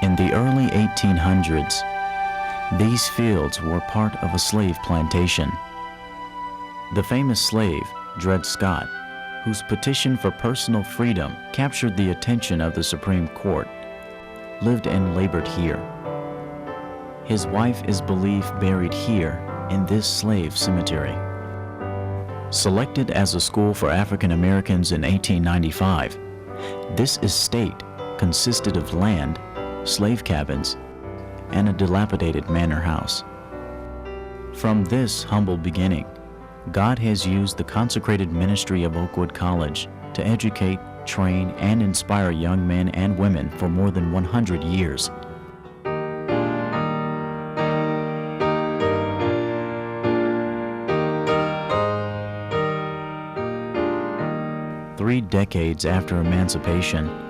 In the early 1800s, these fields were part of a slave plantation. The famous slave, Dred Scott, whose petition for personal freedom captured the attention of the Supreme Court, lived and labored here. His wife is believed buried here in this slave cemetery. Selected as a school for African Americans in 1895, this estate consisted of land, slave cabins, and a dilapidated manor house. From this humble beginning, God has used the consecrated ministry of Oakwood College to educate, train, and inspire young men and women for more than 100 years. Three decades after emancipation,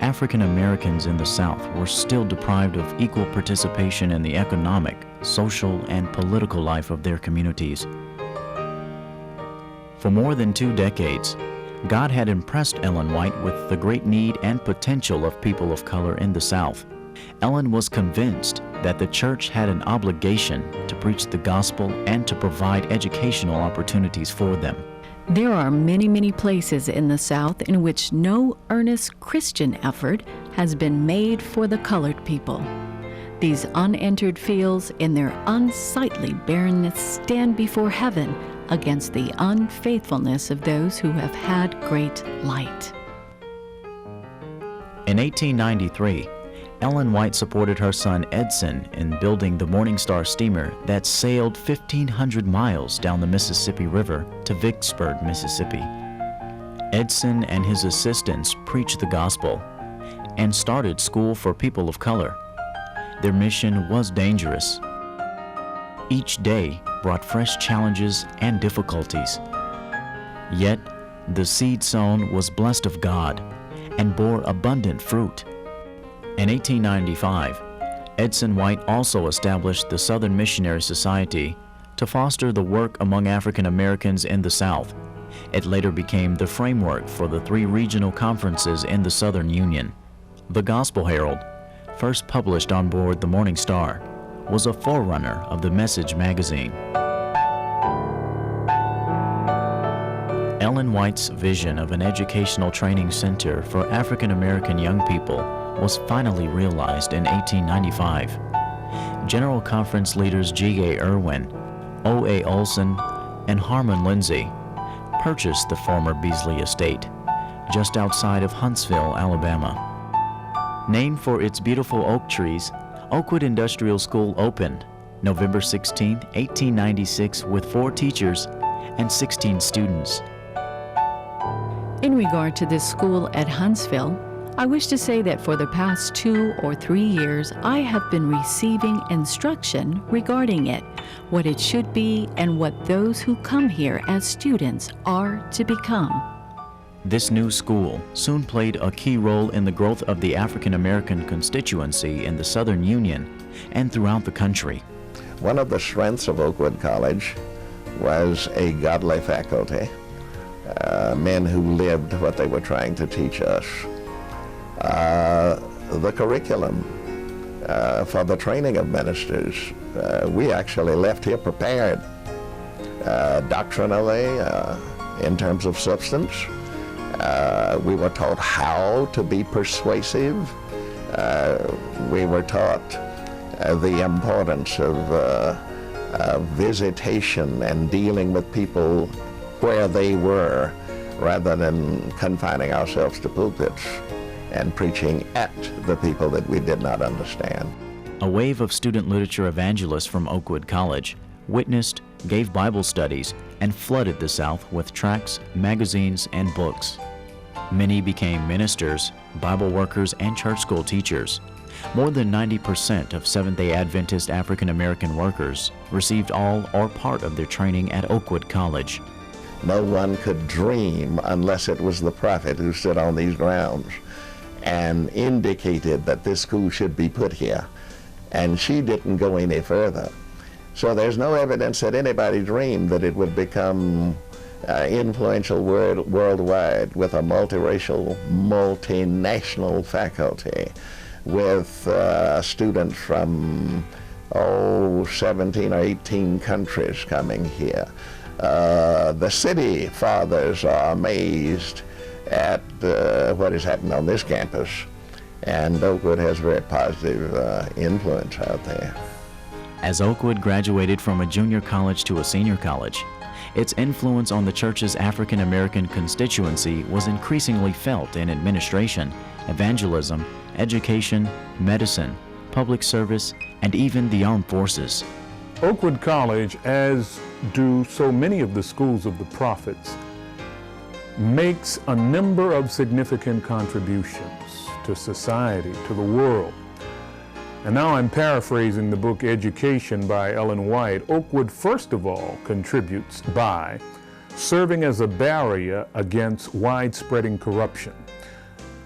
African Americans in the South were still deprived of equal participation in the economic, social, and political life of their communities. For more than 2 decades, God had impressed Ellen White with the great need and potential of people of color in the South. Ellen was convinced that the church had an obligation to preach the gospel and to provide educational opportunities for them. There are many, many places in the South in which no earnest Christian effort has been made for the colored people. These unentered fields in their unsightly barrenness stand before heaven against the unfaithfulness of those who have had great light. In 1893, Ellen White supported her son Edson in building the Morning Star steamer that sailed 1,500 miles down the Mississippi River to Vicksburg, Mississippi. Edson and his assistants preached the gospel and started school for people of color. Their mission was dangerous. Each day brought fresh challenges and difficulties. Yet, the seed sown was blessed of God and bore abundant fruit. In 1895, Edson White also established the Southern Missionary Society to foster the work among African Americans in the South. It later became the framework for the 3 regional conferences in the Southern Union. The Gospel Herald, first published on board the Morning Star, was a forerunner of the Message magazine. Ellen White's vision of an educational training center for African American young people was finally realized in 1895. General Conference leaders G.A. Irwin, O.A. Olson, and Harmon Lindsay purchased the former Beasley estate, just outside of Huntsville, Alabama. Named for its beautiful oak trees, Oakwood Industrial School opened November 16, 1896, with 4 teachers and 16 students. In regard to this school at Huntsville, I wish to say that for the past 2 or 3 years, I have been receiving instruction regarding it, what it should be, and what those who come here as students are to become. This new school soon played a key role in the growth of the African American constituency in the Southern Union and throughout the country. One of the strengths of Oakwood College was a godly faculty, men who lived what they were trying to teach us. The curriculum for the training of ministers, we actually left here prepared doctrinally, in terms of substance. We were taught how to be persuasive. We were taught the importance of visitation and dealing with people where they were, rather than confining ourselves to pulpits and preaching at the people that we did not understand. A wave of student literature evangelists from Oakwood College witnessed, gave Bible studies, and flooded the South with tracts, magazines, and books. Many became ministers, Bible workers, and church school teachers. More than 90% of Seventh-day Adventist African American workers received all or part of their training at Oakwood College. No one could dream unless it was the prophet who stood on these grounds and indicated that this school should be put here. And she didn't go any further. So there's no evidence that anybody dreamed that it would become influential worldwide with a multiracial, multinational faculty with students from 17 or 18 countries coming here. The city fathers are amazed at what has happened on this campus, and Oakwood has a very positive influence out there. As Oakwood graduated from a junior college to a senior college, its influence on the church's African American constituency was increasingly felt in administration, evangelism, education, medicine, public service, and even the armed forces. Oakwood College, as do so many of the schools of the prophets, makes a number of significant contributions to society, to the world. And now I'm paraphrasing the book Education by Ellen White. Oakwood, first of all, contributes by serving as a barrier against widespreading corruption.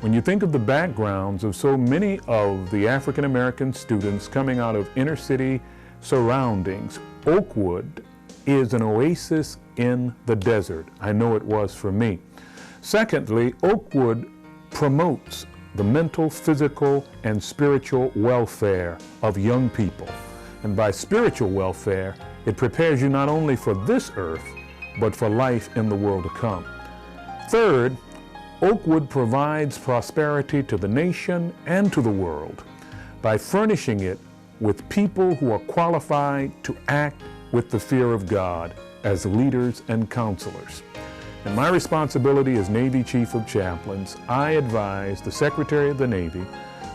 When you think of the backgrounds of so many of the African American students coming out of inner city surroundings, Oakwood is an oasis in the desert. I know it was for me. Secondly, Oakwood promotes the mental, physical, and spiritual welfare of young people. And by spiritual welfare, it prepares you not only for this earth, but for life in the world to come. Third, Oakwood provides prosperity to the nation and to the world by furnishing it with people who are qualified to act with the fear of God as leaders and counselors. In my responsibility as Navy Chief of Chaplains, I advise the Secretary of the Navy,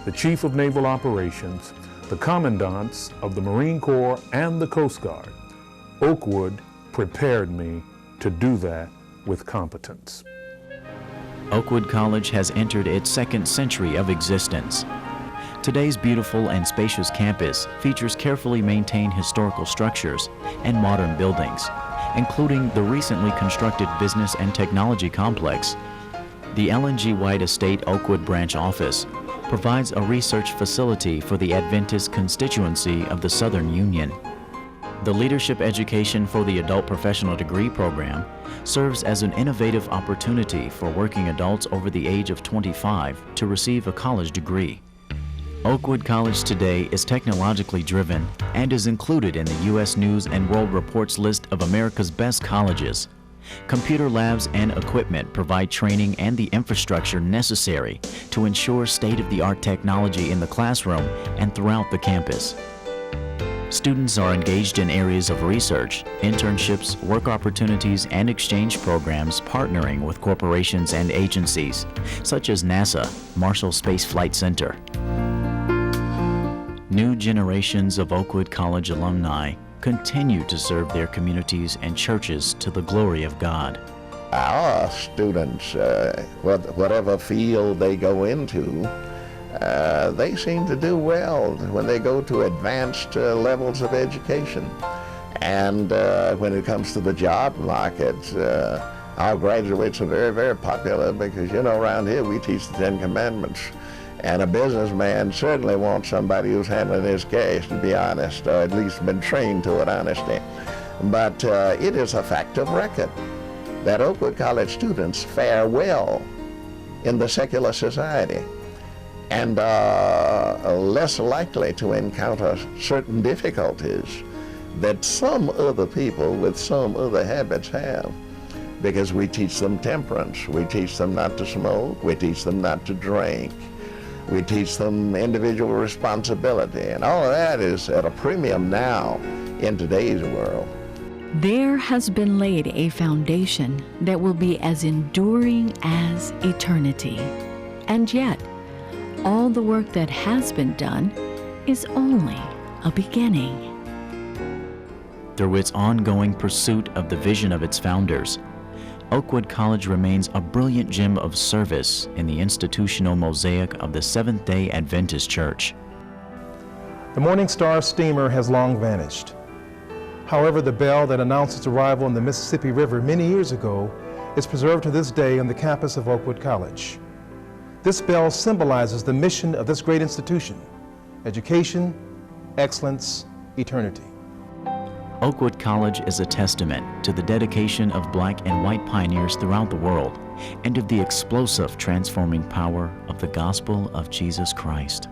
the Chief of Naval Operations, the Commandants of the Marine Corps, and the Coast Guard. Oakwood prepared me to do that with competence. Oakwood College has entered its second century of existence. Today's beautiful and spacious campus features carefully maintained historical structures and modern buildings, including the recently constructed Business and Technology Complex. The Ellen G. White Estate Oakwood Branch Office provides a research facility for the Adventist constituency of the Southern Union. The Leadership Education for the Adult Professional Degree Program serves as an innovative opportunity for working adults over the age of 25 to receive a college degree. Oakwood College today is technologically driven and is included in the U.S. News and World Report's list of America's best colleges. Computer labs and equipment provide training and the infrastructure necessary to ensure state-of-the-art technology in the classroom and throughout the campus. Students are engaged in areas of research, internships, work opportunities, and exchange programs partnering with corporations and agencies, such as NASA, Marshall Space Flight Center. New generations of Oakwood College alumni continue to serve their communities and churches to the glory of God. Our students, whatever field they go into, they seem to do well when they go to advanced levels of education. And when it comes to the job market, our graduates are very, very popular because, you know, around here we teach the Ten Commandments. And a businessman certainly wants somebody who's handling his cash, to be honest, or at least been trained to it, honesty. But it is a fact of record that Oakwood College students fare well in the secular society and are less likely to encounter certain difficulties that some other people with some other habits have, because we teach them temperance, we teach them not to smoke, we teach them not to drink, we teach them individual responsibility, and all of that is at a premium now in today's world. There has been laid a foundation that will be as enduring as eternity. And yet, all the work that has been done is only a beginning. Through its ongoing pursuit of the vision of its founders, Oakwood College remains a brilliant gem of service in the institutional mosaic of the Seventh-day Adventist Church. The Morning Star steamer has long vanished. However, the bell that announced its arrival in the Mississippi River many years ago is preserved to this day on the campus of Oakwood College. This bell symbolizes the mission of this great institution: education, excellence, eternity. Oakwood College is a testament to the dedication of black and white pioneers throughout the world and of the explosive transforming power of the gospel of Jesus Christ.